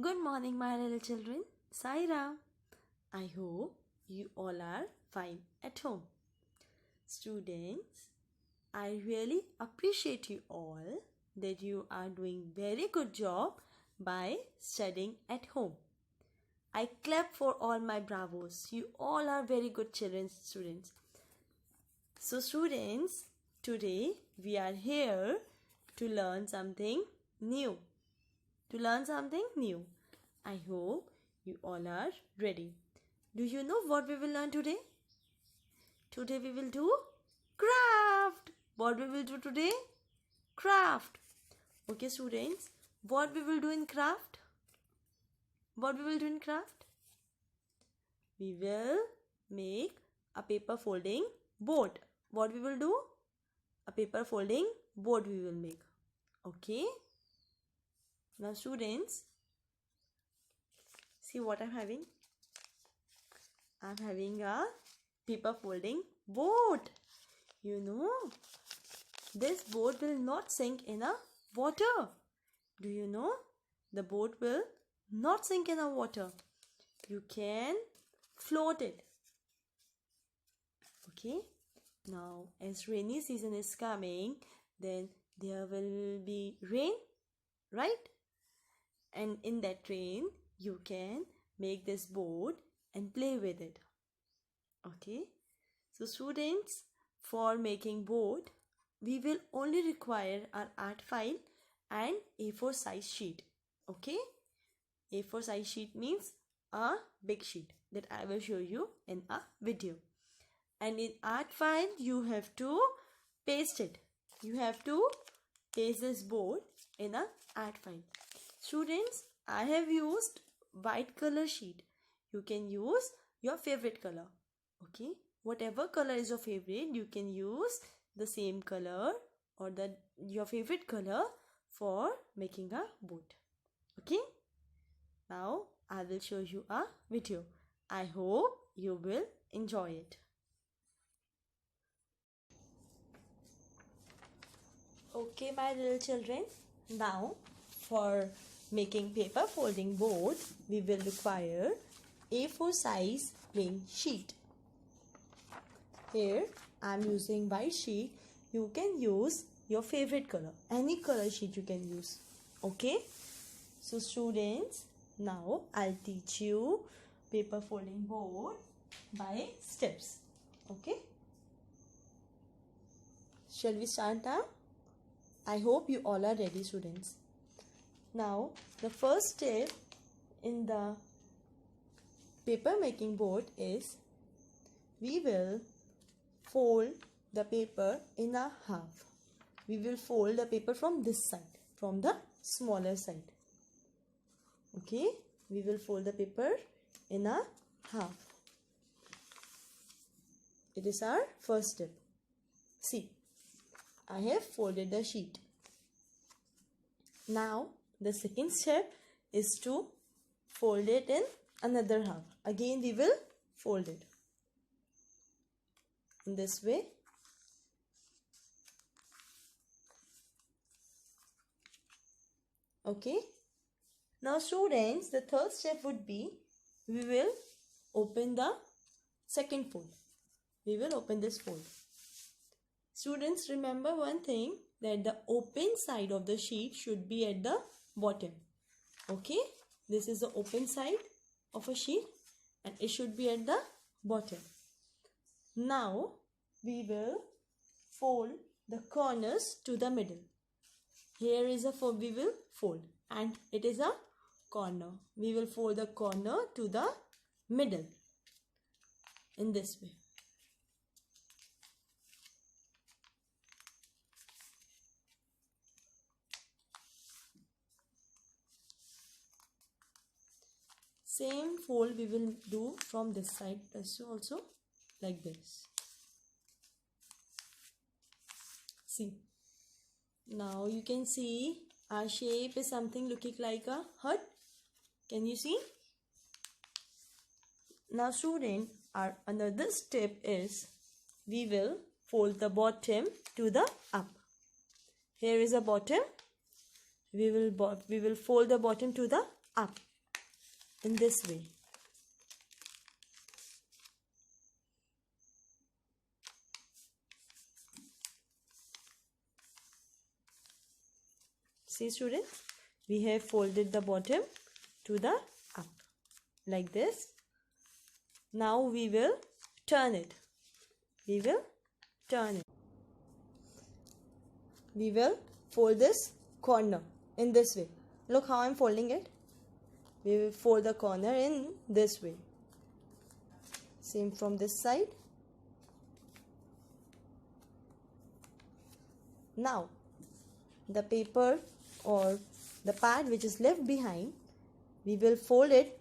Good morning, my little children. Saira. I hope you all are fine at home. Students, I really appreciate you all that you are doing very good job by studying at home. I clap for all my bravos. You all are very good children, students. So students, today we are here to learn something new. I hope you all are ready. Do you know what we will learn today? Today we will do craft. What we will do today? Craft. Okay, students, what we will do in craft? What we will do in craft? We will make a paper folding board. What we will do? A paper folding board we will make. Okay. Now students, see what I'm having. I'm having a paper folding board. You know, this board will not sink in a water. Do you know? The board will not sink in a water. You can float it. Okay. Now, as rainy season is coming, then there will be rain, right? And in that rain, you can make this board and play with it. Okay. So students, for making board, we will only require our art file and A4 size sheet. Okay. A4 size sheet means a big sheet that I will show you in a video. And in art file, you have to paste it. You have to paste this board in a art file. Students, I have used white color sheet. You can use your favorite color. Okay, whatever color is your favorite, you can use the same color or your favorite color for making a board. Okay, now I will show you a video. I hope you will enjoy it. Okay, my little children, now for making paper folding board, we will require A4 size plain sheet. Here I am using white sheet. You can use your favorite color. Any color sheet you can use. Okay. So students, now I'll teach you paper folding board by steps. Okay. Shall we start now? I hope you all are ready, students. Now the first step in the paper making board is we will fold the paper in a half. We will fold the paper from this side, from the smaller side. Okay, we will fold the paper in a half. It is our first step. See, I have folded the sheet. Now the second step is to fold it in another half. Again we will fold it in this way. Okay. Now students, the third step would be we will open the second fold. We will open this fold. Students, remember one thing, that the open side of the sheet should be at the bottom. Okay, this is the open side of a sheet and it should be at the bottom. Now we will fold the corners to the middle. Here is a fold we will fold and it is a corner. We will fold the corner to the middle in this way. Same fold we will do from this side also, like this. See, now you can see our shape is something looking like a hut. Can you see? Now student, our another step is we will fold the bottom to the up. Here is a bottom. We will fold the bottom to the up in this way. See students, we have folded the bottom to the up like this. Now we will turn it. We will turn it. We will fold this corner in this way. Look how I am folding it. We will fold the corner in this way. Same from this side. Now the paper or the pad which is left behind, we will fold it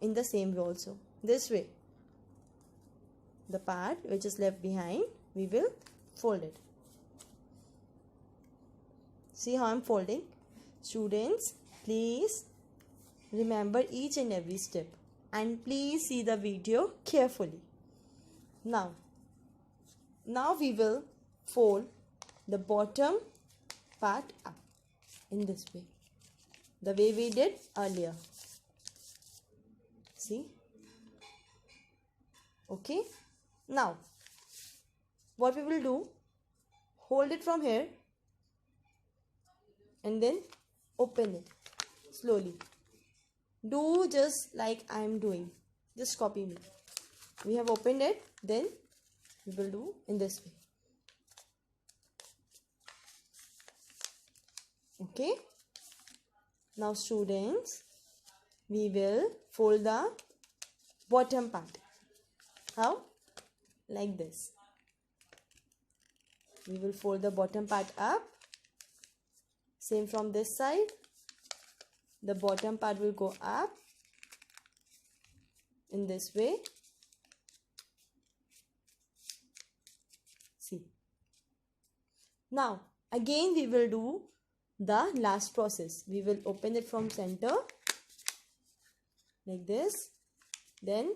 in the same way also. This way. The pad which is left behind, we will fold it. See how I am folding? Students, please remember each and every step and please see the video carefully. Now we will fold the bottom part up in this way, the way we did earlier. See? Okay. Now what we will do, hold it from here and then open it slowly. Do just like I am doing. Just copy me. We have opened it, then we will do in this way. Okay. Now students, we will fold the bottom part. How? Like this. We will fold the bottom part up. Same from this side. The bottom part will go up in this way. See. Now again we will do the last process. We will open it from center like this, then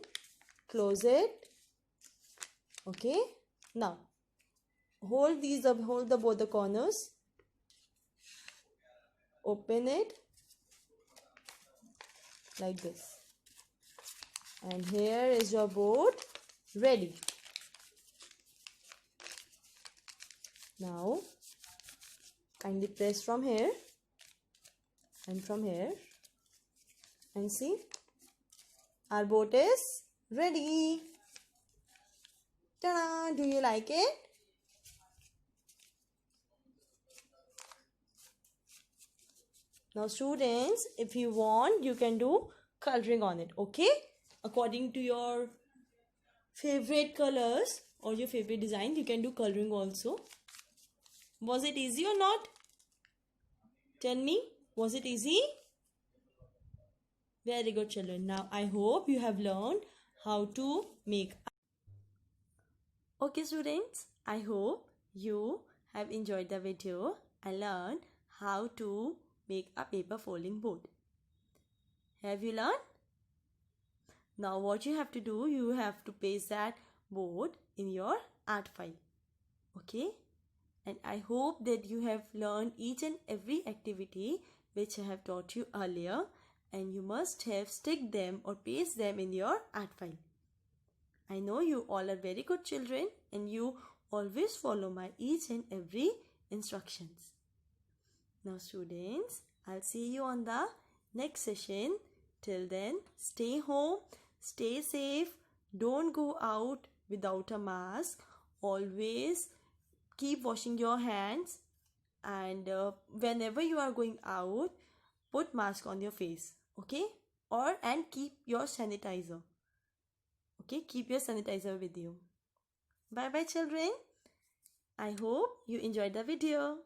close it. Okay. Now hold these up, hold the both the corners, open it like this, and here is your board ready. Now kindly press from here and from here and see, our boat is ready. Ta-da! Do you like it? Now students, if you want, you can do coloring on it, okay? According to your favorite colors or your favorite design, you can do coloring also. Was it easy or not? Tell me, was it easy? Very good children. Now I hope you have learned how to make. Okay students, I hope you have enjoyed the video and learned how to make a paper folding board. Have you learned? Now what you have to do, you have to paste that board in your art file. Okay? And I hope that you have learned each and every activity which I have taught you earlier, and you must have stick them or paste them in your art file. I know you all are very good children and you always follow my each and every instructions. Now students, I'll see you on the next session. Till then, stay home, stay safe, don't go out without a mask. Always keep washing your hands, and whenever you are going out, put mask on your face, okay? And keep your sanitizer. Okay, keep your sanitizer with you. Bye bye children. I hope you enjoyed the video.